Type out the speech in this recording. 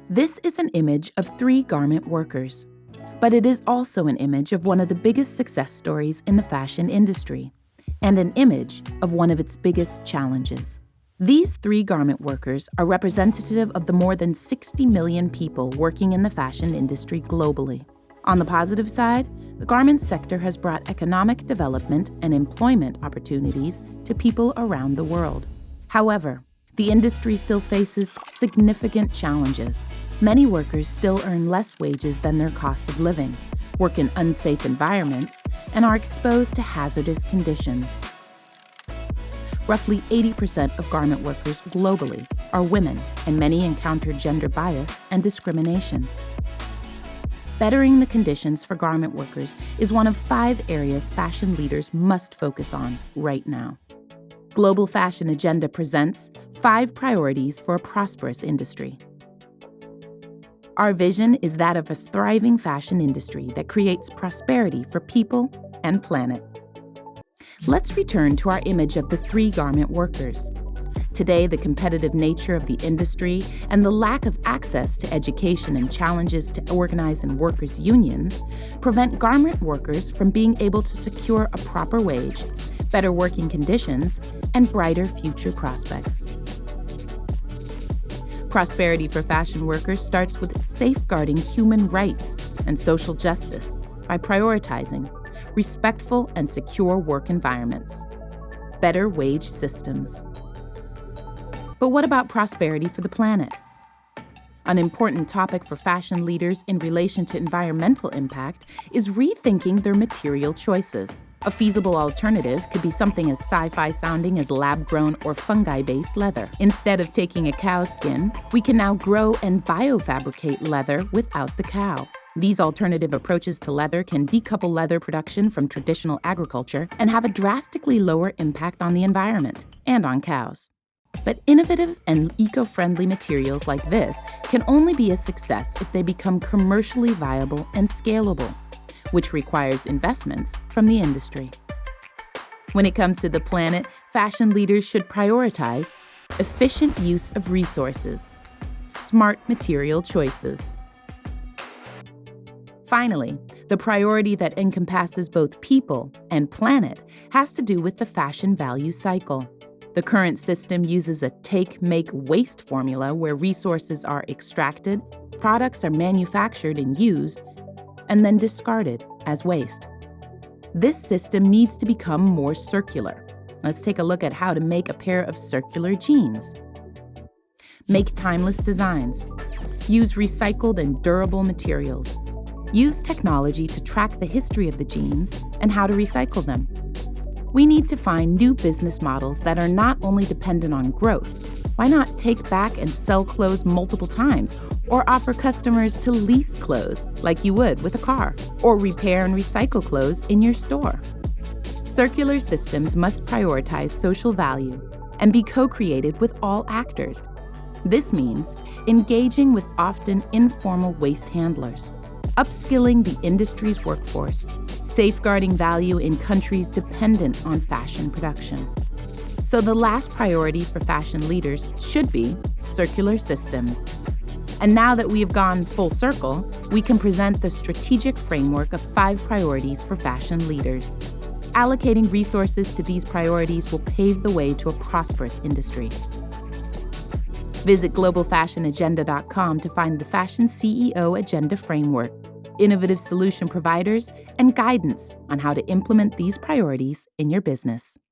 This is an image of 3 garment workers, but it is also an image of one of the biggest success stories in the fashion industry, and an image of one of its biggest challenges. These 3 garment workers are representative of the more than 60 million people working in the fashion industry globally. On the positive side, the garment sector has brought economic development and employment opportunities to people around the world. However, the industry still faces significant challenges. Many workers still earn less wages than their cost of living, work in unsafe environments, and are exposed to hazardous conditions. Roughly 80% of garment workers globally are women, and many encounter gender bias and discrimination. Bettering the conditions for garment workers is one of 5 areas fashion leaders must focus on right now. Global Fashion Agenda presents 5 priorities for a prosperous industry. Our vision is that of a thriving fashion industry that creates prosperity for people and planet. Let's return to our image of the 3 garment workers. Today, the competitive nature of the industry and the lack of access to education and challenges to organize in workers' unions prevent garment workers from being able to secure a proper wage, better working conditions, and brighter future prospects. Prosperity for fashion workers starts with safeguarding human rights and social justice by prioritizing respectful and secure work environments, better wage systems. But what about prosperity for the planet? An important topic for fashion leaders in relation to environmental impact is rethinking their material choices. A feasible alternative could be something as sci-fi sounding as lab-grown or fungi-based leather. Instead of taking a cow's skin, we can now grow and biofabricate leather without the cow. These alternative approaches to leather can decouple leather production from traditional agriculture and have a drastically lower impact on the environment and on cows. But innovative and eco-friendly materials like this can only be a success if they become commercially viable and scalable, which requires investments from the industry. When it comes to the planet, fashion leaders should prioritize efficient use of resources, smart material choices. Finally, the priority that encompasses both people and planet has to do with the fashion value cycle. The current system uses a take, make, waste formula where resources are extracted, products are manufactured and used, and then discarded as waste. This system needs to become more circular. Let's take a look at how to make a pair of circular jeans. Make timeless designs. Use recycled and durable materials. Use technology to track the history of the jeans and how to recycle them. We need to find new business models that are not only dependent on growth. Why not take back and sell clothes multiple times, or offer customers to lease clothes like you would with a car, or repair and recycle clothes in your store? Circular systems must prioritize social value and be co-created with all actors. This means engaging with often informal waste handlers, upskilling the industry's workforce, safeguarding value in countries dependent on fashion production. So the last priority for fashion leaders should be circular systems. And now that we have gone full circle, we can present the strategic framework of 5 priorities for fashion leaders. Allocating resources to these priorities will pave the way to a prosperous industry. Visit globalfashionagenda.com to find the Fashion CEO Agenda Framework, innovative solution providers, and guidance on how to implement these priorities in your business.